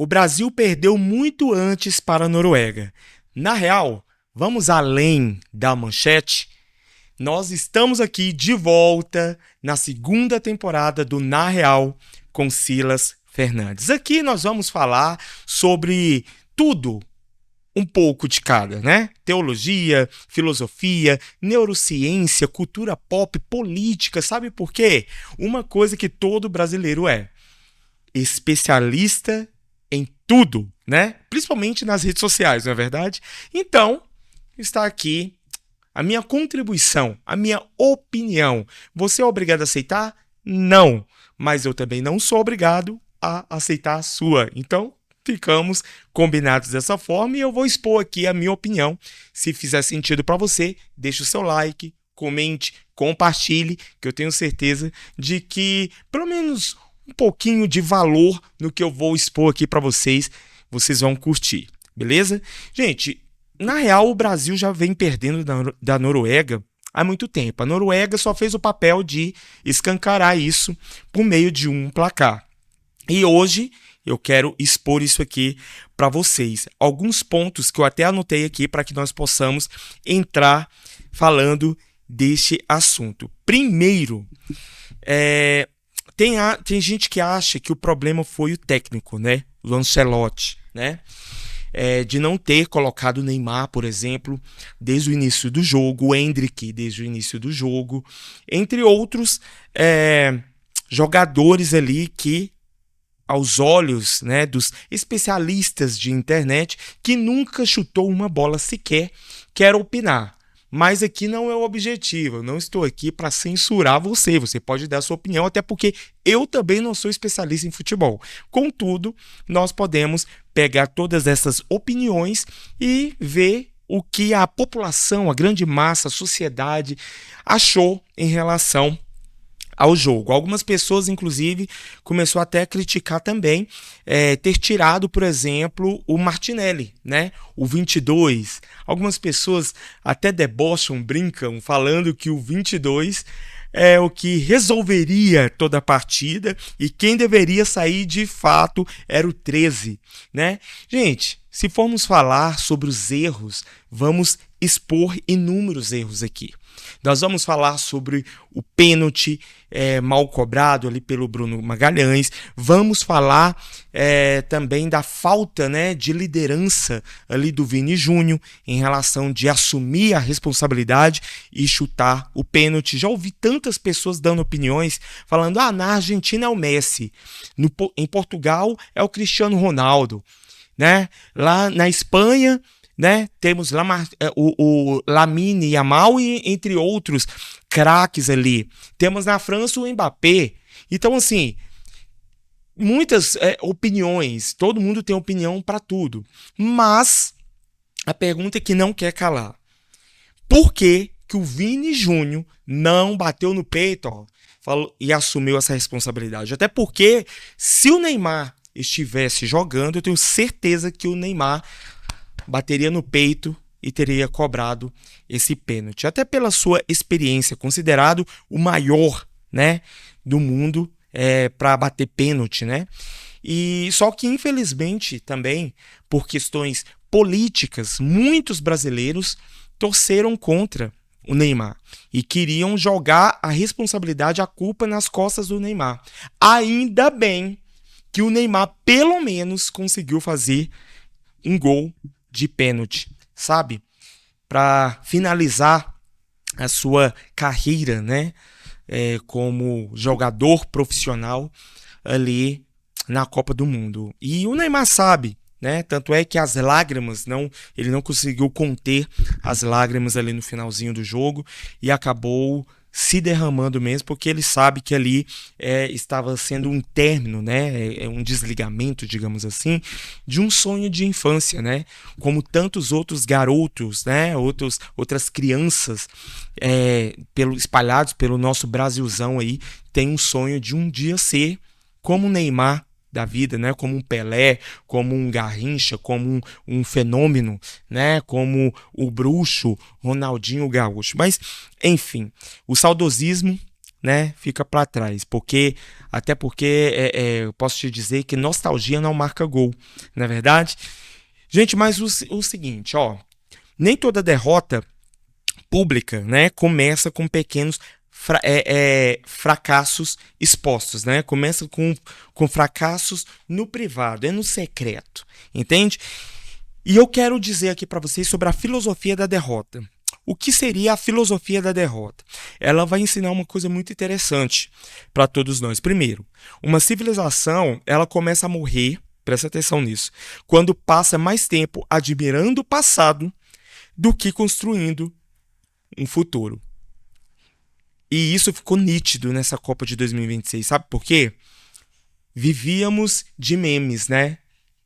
O Brasil perdeu muito antes para a Noruega. Na real, vamos além da manchete. Nós estamos aqui de volta na segunda temporada do Na Real com Silas Fernandes. Aqui nós vamos falar sobre tudo, um pouco de cada, né? Teologia, filosofia, neurociência, cultura pop, política. Sabe por quê? Uma coisa que todo brasileiro é: especialista em tudo, né? Principalmente nas redes sociais, não é verdade? Então, está aqui a minha contribuição, a minha opinião. Você é obrigado a aceitar? Não. Mas eu também não sou obrigado a aceitar a sua. Então, ficamos combinados dessa forma e eu vou expor aqui a minha opinião. Se fizer sentido para você, deixe o seu like, comente, compartilhe, que eu tenho certeza de que pelo menos um pouquinho de valor no que eu vou expor aqui para vocês, vocês vão curtir, beleza? Gente, na real o Brasil já vem perdendo da Noruega há muito tempo. A Noruega só fez o papel de escancarar isso por meio de um placar. E hoje eu quero expor isso aqui para vocês. Alguns pontos que eu até anotei aqui para que nós possamos entrar falando deste assunto. Primeiro, tem gente que acha que o problema foi o técnico, né? O Ancelotti, né? De não ter colocado o Neymar, por exemplo, desde o início do jogo, o Endrick desde o início do jogo, entre outros jogadores ali que, aos olhos, né, dos especialistas de internet, que nunca chutou uma bola sequer, quer opinar. Mas aqui não é o objetivo, eu não estou aqui para censurar você, você pode dar a sua opinião, até porque eu também não sou especialista em futebol. Contudo, nós podemos pegar todas essas opiniões e ver o que a população, a grande massa, a sociedade achou em relação ao jogo. Algumas pessoas, inclusive, começou até a criticar também ter tirado, por exemplo, o Martinelli, né? O 22. Algumas pessoas até debocham, brincam, falando que o 22 é o que resolveria toda a partida e quem deveria sair de fato era o 13, né? Gente, se formos falar sobre os erros, vamos expor inúmeros erros aqui. Nós vamos falar sobre o pênalti mal cobrado ali pelo Bruno Magalhães. Vamos falar também da falta, né, de liderança ali do Vini Júnior em relação de assumir a responsabilidade e chutar o pênalti. Já ouvi tantas pessoas dando opiniões falando: na Argentina é o Messi, em Portugal é o Cristiano Ronaldo, né? Lá na Espanha, né, temos o Lamine Yamal e entre outros craques ali. Temos na França o Mbappé. Então, assim, muitas opiniões. Todo mundo tem opinião para tudo. Mas a pergunta é que não quer calar: por que o Vini Júnior não bateu no peito, e assumiu essa responsabilidade? Até porque, se o Neymar estivesse jogando, eu tenho certeza que o Neymar bateria no peito e teria cobrado esse pênalti. Até pela sua experiência, considerado o maior, né, do mundo para bater pênalti, né? E só que, infelizmente, também, por questões políticas, muitos brasileiros torceram contra o Neymar e queriam jogar a responsabilidade, a culpa nas costas do Neymar. Ainda bem que o Neymar, pelo menos, conseguiu fazer um gol de pênalti, sabe? Para finalizar a sua carreira, né? Como jogador profissional ali na Copa do Mundo. E o Neymar sabe, né? Tanto é que as lágrimas, ele não conseguiu conter as lágrimas ali no finalzinho do jogo e acabou se derramando mesmo, porque ele sabe que ali estava sendo um término, né, um desligamento, digamos assim, de um sonho de infância, né, como tantos outros garotos, né, outras crianças espalhados pelo nosso Brasilzão aí, tem um sonho de um dia ser como o Neymar da vida, né? Como um Pelé, como um Garrincha, como um fenômeno, né? Como o bruxo Ronaldinho Gaúcho. Mas, enfim, o saudosismo né, fica para trás, até porque eu posso te dizer que nostalgia não marca gol, não é verdade? Gente, mas o seguinte, ó, nem toda derrota pública, né, começa com pequenos fracassos expostos, né? Começa com fracassos no privado, no secreto, entende? E eu quero dizer aqui para vocês sobre a filosofia da derrota. O que seria a filosofia da derrota? Ela vai ensinar uma coisa muito interessante para todos nós. Primeiro, uma civilização, ela começa a morrer, presta atenção nisso, quando passa mais tempo admirando o passado do que construindo um futuro. E isso ficou nítido nessa Copa de 2026. Sabe por quê? Vivíamos de memes, né?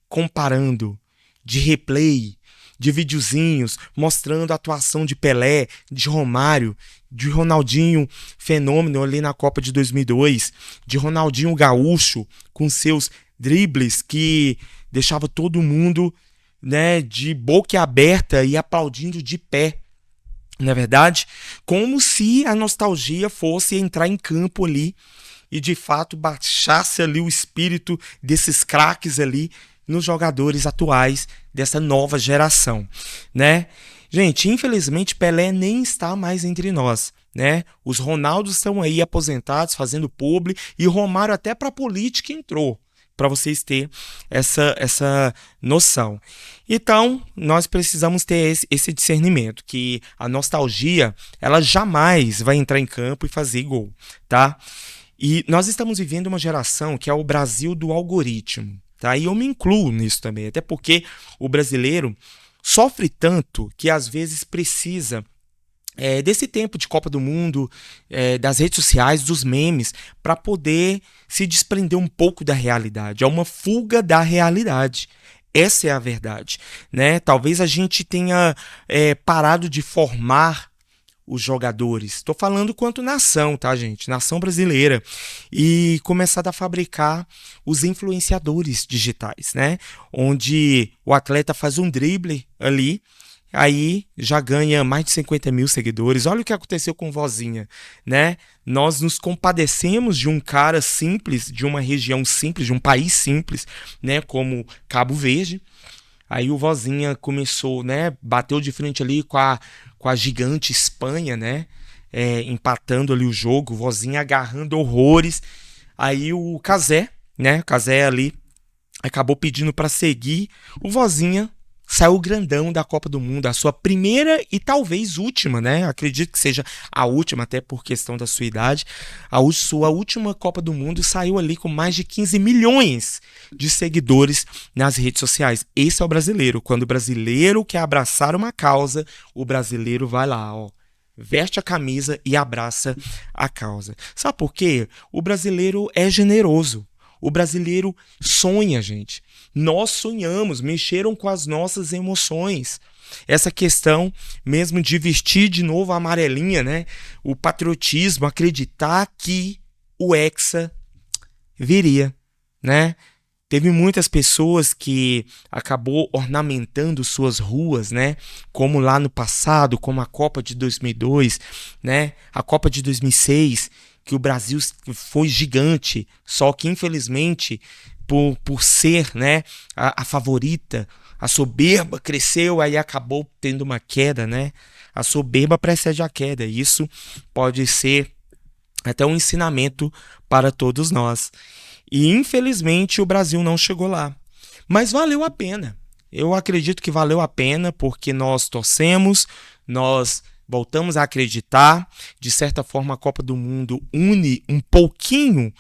Comparando, de replay, de videozinhos, mostrando a atuação de Pelé, de Romário, de Ronaldinho Fenômeno ali na Copa de 2002, de Ronaldinho Gaúcho com seus dribles que deixava todo mundo, né, de boca aberta e aplaudindo de pé. Na verdade, como se a nostalgia fosse entrar em campo ali e de fato baixasse ali o espírito desses craques ali nos jogadores atuais dessa nova geração, né? Gente, infelizmente Pelé nem está mais entre nós, né? Os Ronaldos estão aí aposentados, fazendo publi, e Romário até para a política entrou, para vocês terem essa noção. Então, nós precisamos ter esse discernimento, que a nostalgia, ela jamais vai entrar em campo e fazer gol, tá? E nós estamos vivendo uma geração que é o Brasil do algoritmo, tá? E eu me incluo nisso também, até porque o brasileiro sofre tanto que às vezes precisa desse tempo de Copa do Mundo, das redes sociais, dos memes, para poder se desprender um pouco da realidade. É uma fuga da realidade. Essa é a verdade, né? Talvez a gente tenha parado de formar os jogadores. Estou falando quanto nação, tá, gente? Nação brasileira. E começado a fabricar os influenciadores digitais, né? Onde o atleta faz um drible ali, aí já ganha mais de 50 mil seguidores. Olha o que aconteceu com Vozinha, né? Nós nos compadecemos de um cara simples, de uma região simples, de um país simples, né? Como Cabo Verde. Aí o Vozinha começou, né? Bateu de frente ali com a gigante Espanha, né? Empatando ali o jogo, o Vozinha agarrando horrores. Aí o Cazé, né? O Cazé ali acabou pedindo para seguir. O Vozinha saiu grandão da Copa do Mundo, a sua primeira e talvez última, né? Acredito que seja a última, até por questão da sua idade. Sua última Copa do Mundo saiu ali com mais de 15 milhões de seguidores nas redes sociais. Esse é o brasileiro. Quando o brasileiro quer abraçar uma causa, o brasileiro vai lá, ó, veste a camisa e abraça a causa. Sabe por quê? O brasileiro é generoso. O brasileiro sonha, gente. Nós sonhamos, mexeram com as nossas emoções. Essa questão mesmo de vestir de novo a amarelinha, né? O patriotismo, acreditar que o Hexa viria, né? Teve muitas pessoas que acabou ornamentando suas ruas, né? Como lá no passado, como a Copa de 2002, né? A Copa de 2006, que o Brasil foi gigante, só que infelizmente por ser, né, a favorita, a soberba cresceu, aí acabou tendo uma queda, né? A soberba precede a queda. Isso pode ser até um ensinamento para todos nós. E infelizmente o Brasil não chegou lá. Mas valeu a pena. Eu acredito que valeu a pena porque nós torcemos, nós voltamos a acreditar. De certa forma, a Copa do Mundo une um pouquinho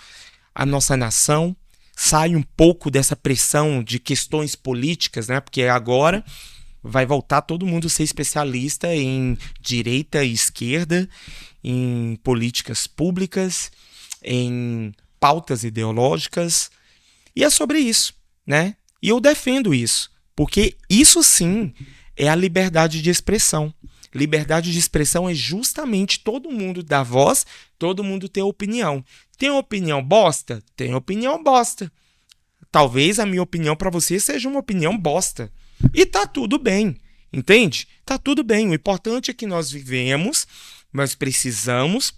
a nossa nação, sai um pouco dessa pressão de questões políticas, né? Porque agora vai voltar todo mundo a ser especialista em direita e esquerda, em políticas públicas, em pautas ideológicas. E é sobre isso, né? E eu defendo isso, porque isso sim é a liberdade de expressão. Liberdade de expressão é justamente todo mundo dar voz, todo mundo ter opinião. Tem opinião bosta? Tem opinião bosta. Talvez a minha opinião para você seja uma opinião bosta. E tá tudo bem, entende? Tá tudo bem. O importante é que nós vivemos, nós precisamos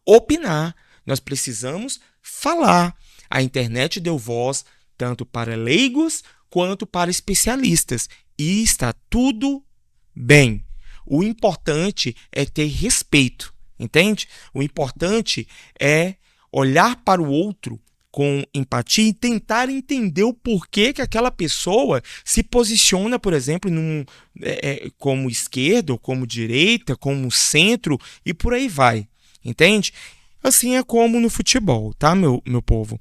opinar, nós precisamos falar. A internet deu voz tanto para leigos quanto para especialistas. E está tudo bem. O importante é ter respeito, entende? O importante é olhar para o outro com empatia e tentar entender o porquê que aquela pessoa se posiciona, por exemplo, como esquerda, ou como direita, como centro e por aí vai, entende? Assim é como no futebol, tá, meu povo?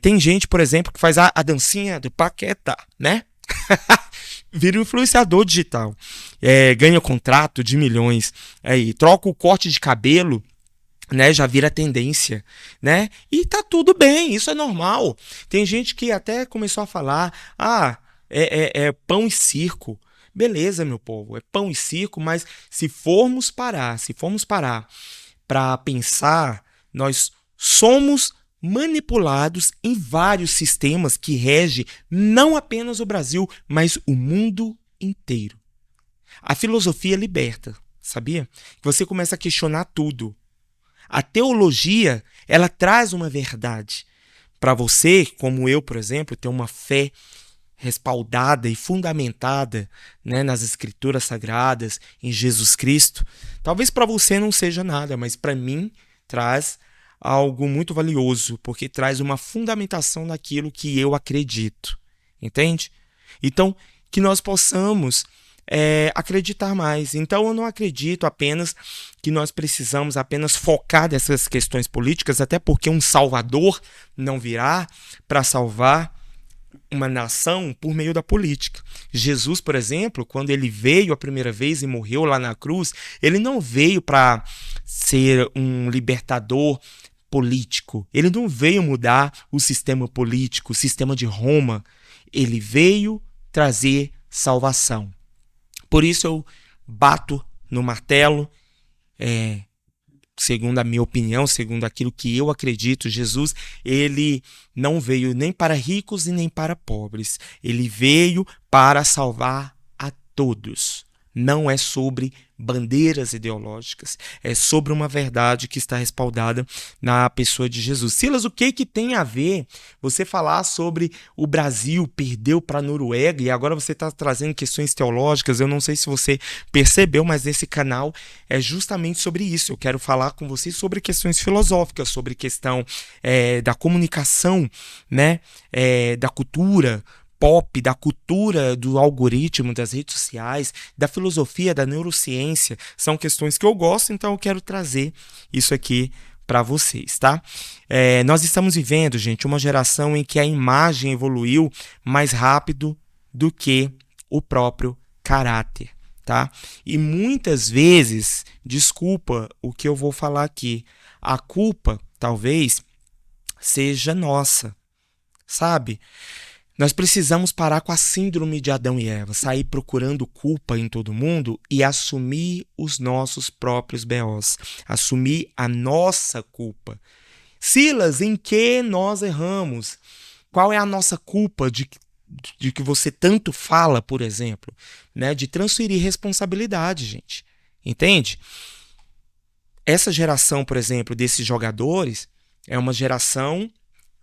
Tem gente, por exemplo, que faz a dancinha do Paquetá, né? Vira um influenciador digital, ganha contrato de milhões, aí troca o corte de cabelo, né, já vira tendência, né? E tá tudo bem, isso é normal. Tem gente que até começou a falar, é pão e circo. Beleza, meu povo, é pão e circo, mas se formos parar para pensar, nós somos manipulados em vários sistemas que regem não apenas o Brasil, mas o mundo inteiro. A filosofia liberta, sabia? Você começa a questionar tudo. A teologia, ela traz uma verdade. Para você, como eu, por exemplo, ter uma fé respaldada e fundamentada, né, nas escrituras sagradas, em Jesus Cristo, talvez para você não seja nada, mas para mim traz algo muito valioso, porque traz uma fundamentação naquilo que eu acredito. Entende? Então, que nós possamos acreditar mais. Então eu não acredito apenas que nós precisamos apenas focar nessas questões políticas, até porque um salvador não virá para salvar uma nação por meio da política. Jesus, por exemplo, quando ele veio a primeira vez e morreu lá na cruz, ele não veio para ser um libertador político. Ele não veio mudar o sistema político, o sistema de Roma. Ele veio trazer salvação. Por isso eu bato no martelo, segundo a minha opinião, segundo aquilo que eu acredito, Jesus, ele não veio nem para ricos e nem para pobres. Ele veio para salvar a todos. Não é sobre bandeiras ideológicas, é sobre uma verdade que está respaldada na pessoa de Jesus. Silas, o que tem a ver você falar sobre o Brasil perdeu para a Noruega e agora você está trazendo questões teológicas? Eu não sei se você percebeu, mas esse canal é justamente sobre isso. Eu quero falar com você sobre questões filosóficas, sobre questão da comunicação, né, da cultura pop, da cultura do algoritmo, das redes sociais, da filosofia, da neurociência. São questões que eu gosto, então eu quero trazer isso aqui para vocês, tá? Nós estamos vivendo, gente, uma geração em que a imagem evoluiu mais rápido do que o próprio caráter, tá? E muitas vezes, desculpa o que eu vou falar aqui, a culpa talvez seja nossa, sabe? Nós precisamos parar com a síndrome de Adão e Eva, sair procurando culpa em todo mundo e assumir os nossos próprios BOs, assumir a nossa culpa. Silas, em que nós erramos? Qual é a nossa culpa de que você tanto fala, por exemplo, né? De transferir responsabilidade, gente. Entende? Essa geração, por exemplo, desses jogadores é uma geração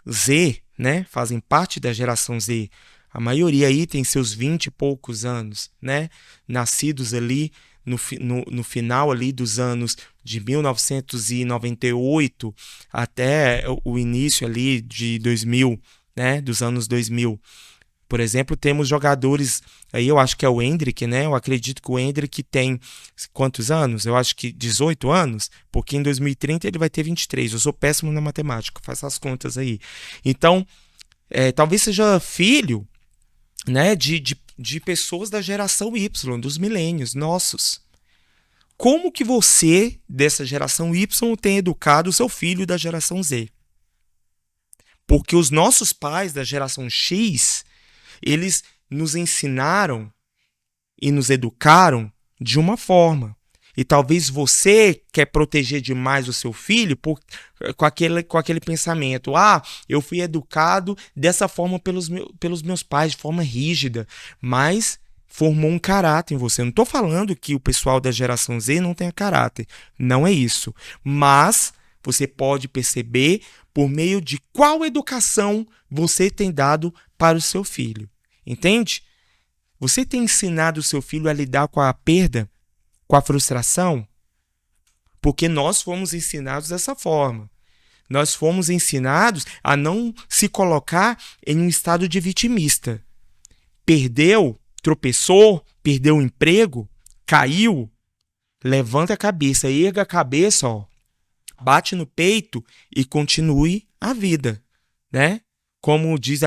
Z, né? Fazem parte da geração Z. A maioria aí tem seus 20 e poucos anos, né? Nascidos ali no final ali dos anos de 1998 até o início ali de 2000, né? Dos anos 2000. Por exemplo, temos jogadores, aí eu acho que é o Endrick, né? Eu acredito que o Endrick tem quantos anos? Eu acho que 18 anos, porque em 2030 ele vai ter 23. Eu sou péssimo na matemática, faço as contas aí. Então, talvez seja filho, né, de pessoas da geração Y, dos milênios nossos. Como que você, dessa geração Y, tem educado o seu filho da geração Z? Porque os nossos pais da geração X, eles nos ensinaram e nos educaram de uma forma. E talvez você quer proteger demais o seu filho com aquele pensamento. Eu fui educado dessa forma pelos meus pais, de forma rígida. Mas formou um caráter em você. Eu não estou falando que o pessoal da geração Z não tenha caráter. Não é isso. Mas você pode perceber por meio de qual educação você tem dado para o seu filho. Entende? Você tem ensinado o seu filho a lidar com a perda, com a frustração? Porque nós fomos ensinados dessa forma. Nós fomos ensinados a não se colocar em um estado de vitimista. Perdeu, tropeçou, perdeu o emprego, caiu, levanta a cabeça, erga a cabeça, ó, bate no peito e continue a vida, né? Como diz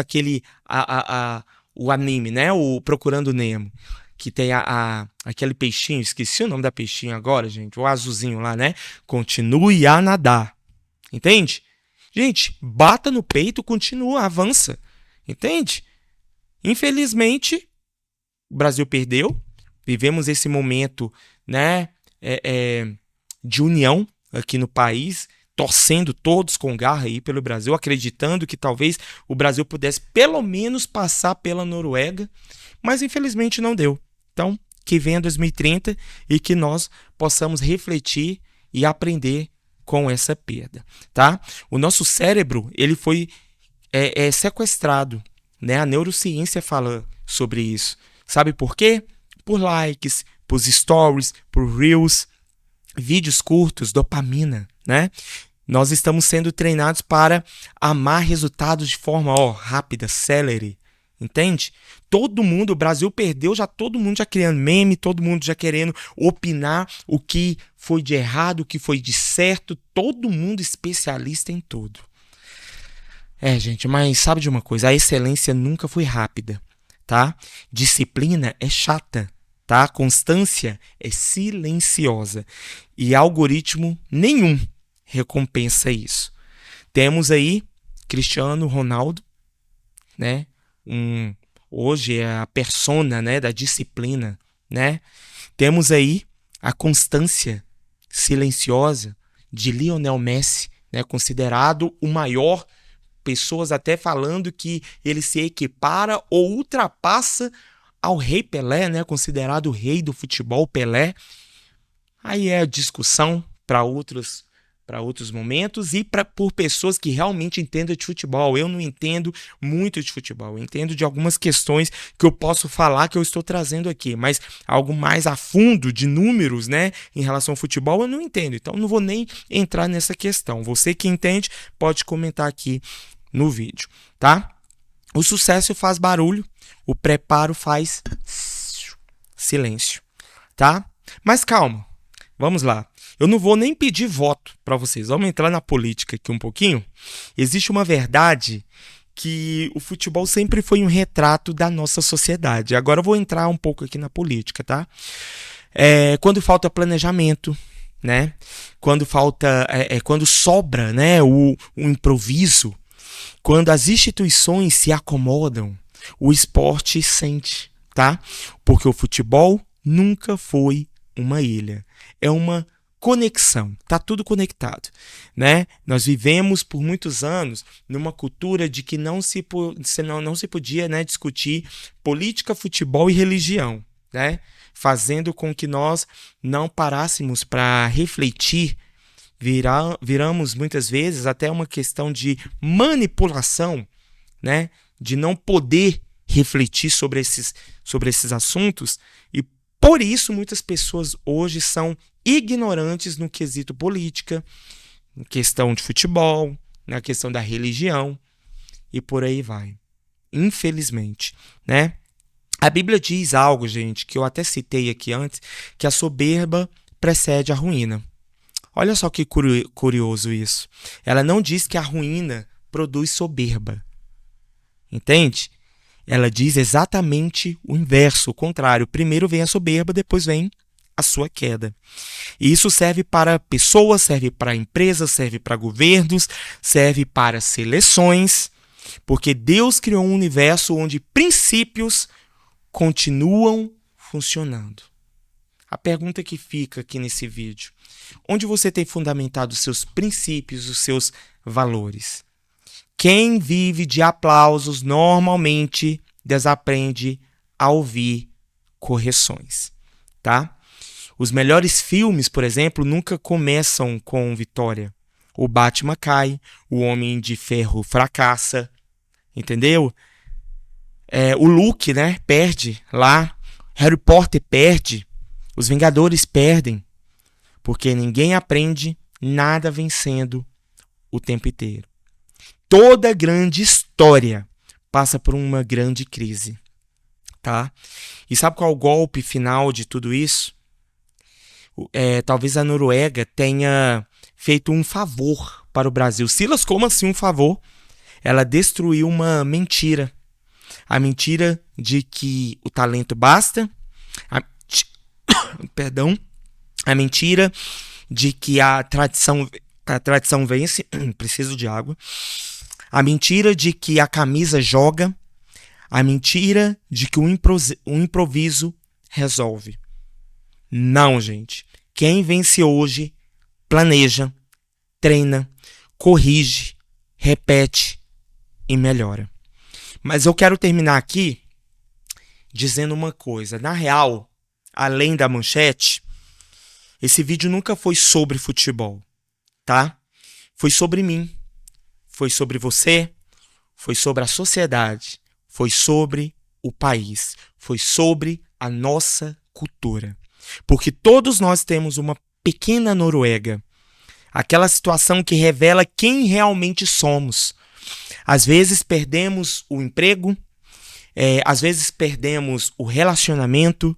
o anime, né? O Procurando Nemo, que tem aquele peixinho, esqueci o nome da peixinho agora, gente, o azulzinho lá, né? Continue a nadar, entende? Gente, bata no peito, continua, avança, entende? Infelizmente, o Brasil perdeu, vivemos esse momento, né, de união aqui no país, torcendo todos com garra aí pelo Brasil, acreditando que talvez o Brasil pudesse pelo menos passar pela Noruega, mas infelizmente não deu. Então, que venha 2030 e que nós possamos refletir e aprender com essa perda, tá? O nosso cérebro, ele foi sequestrado, né? A neurociência fala sobre isso. Sabe por quê? Por likes, por stories, por reels, vídeos curtos, dopamina, né? Nós estamos sendo treinados para amar resultados de forma rápida, celery, entende? Todo mundo, o Brasil perdeu, todo mundo já criando meme, todo mundo já querendo opinar o que foi de errado, o que foi de certo, todo mundo especialista em tudo. Gente, mas sabe de uma coisa? A excelência nunca foi rápida, tá? Disciplina é chata, tá? Constância é silenciosa e algoritmo nenhum recompensa isso. Temos aí Cristiano Ronaldo, né? Hoje é a persona, né, da disciplina, né? Temos aí a constância silenciosa de Lionel Messi, né? Considerado o maior, pessoas até falando que ele se equipara ou ultrapassa ao rei Pelé, né? Considerado o rei do futebol, Pelé. Aí é discussão para outros momentos e por pessoas que realmente entendem de futebol. Eu não entendo muito de futebol, eu entendo de algumas questões que eu posso falar que eu estou trazendo aqui, mas algo mais a fundo de números, né, em relação ao futebol, eu não entendo, então não vou nem entrar nessa questão. Você que entende pode comentar aqui no vídeo, tá? O sucesso faz barulho, o preparo faz silêncio, tá? Mas calma, vamos lá. Eu não vou nem pedir voto para vocês. Vamos entrar na política aqui um pouquinho. Existe uma verdade que o futebol sempre foi um retrato da nossa sociedade. Agora eu vou entrar um pouco aqui na política, tá? Quando falta planejamento, né? Quando sobra, né, o improviso, quando as instituições se acomodam, o esporte sente, tá? Porque o futebol nunca foi uma ilha. É uma conexão, tá tudo conectado, né? Nós vivemos por muitos anos numa cultura de que não se podia, né, discutir política, futebol e religião, né? Fazendo com que nós não parássemos para refletir, viramos muitas vezes até uma questão de manipulação, né? De não poder refletir sobre esses assuntos, e por isso muitas pessoas hoje são ignorantes no quesito política, na questão de futebol, na questão da religião e por aí vai. Infelizmente, né? A Bíblia diz algo, gente, que eu até citei aqui antes, que a soberba precede a ruína. Olha só que curioso isso. Ela não diz que a ruína produz soberba. Entende? Ela diz exatamente o inverso, o contrário. Primeiro vem a soberba, depois vem a sua queda. E isso serve para pessoas, serve para empresas, serve para governos, serve para seleções, porque Deus criou um universo onde princípios continuam funcionando. A pergunta que fica aqui nesse vídeo: onde você tem fundamentado os seus princípios, os seus valores? Quem vive de aplausos normalmente desaprende a ouvir correções, tá? Os melhores filmes, por exemplo, nunca começam com vitória. O Batman cai, o Homem de Ferro fracassa, entendeu? O Luke, né, perde lá, Harry Potter perde, os Vingadores perdem, porque ninguém aprende nada vencendo o tempo inteiro. Toda grande história passa por uma grande crise, tá? E sabe qual é o golpe final de tudo isso? Talvez a Noruega tenha feito um favor para o Brasil. Silas, como assim um favor? Ela destruiu uma mentira. A mentira de que o talento basta. A mentira de que a tradição vence. Preciso de água. A mentira de que a camisa joga. A mentira de que o improviso resolve. Não, gente. Quem vence hoje planeja, treina, corrige, repete e melhora. Mas eu quero terminar aqui dizendo uma coisa. Na real, além da manchete, esse vídeo nunca foi sobre futebol, tá? Foi sobre mim, foi sobre você, foi sobre a sociedade, foi sobre o país, foi sobre a nossa cultura. Porque todos nós temos uma pequena Noruega, aquela situação que revela quem realmente somos. Às vezes perdemos o emprego, às vezes perdemos o relacionamento,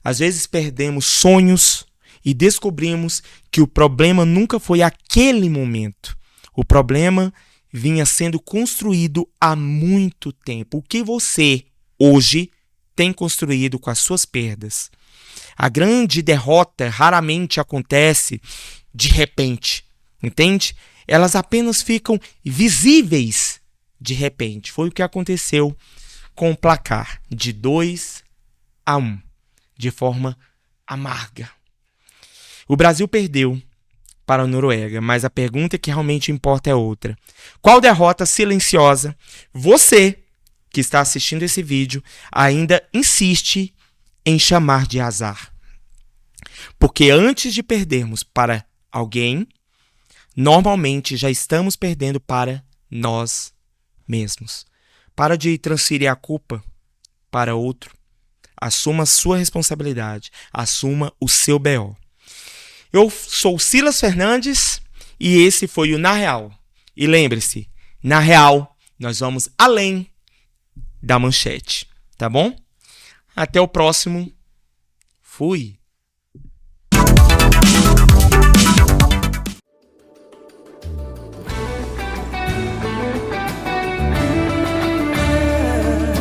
às vezes perdemos sonhos e descobrimos que o problema nunca foi aquele momento. O problema vinha sendo construído há muito tempo. O que você hoje tem construído com as suas perdas? A grande derrota raramente acontece de repente, entende? Elas apenas ficam visíveis de repente. Foi o que aconteceu com o placar de 2-1, de forma amarga. O Brasil perdeu para a Noruega, mas a pergunta que realmente importa é outra. Qual derrota silenciosa você, que está assistindo esse vídeo, ainda insiste em chamar de azar? Porque antes de perdermos para alguém, normalmente já estamos perdendo para nós mesmos. Para de transferir a culpa para outro. Assuma a sua responsabilidade. Assuma o seu BO. Eu sou Silas Fernandes e esse foi o Na Real. E lembre-se, na real, nós vamos além da manchete, tá bom? Até o próximo. Fui.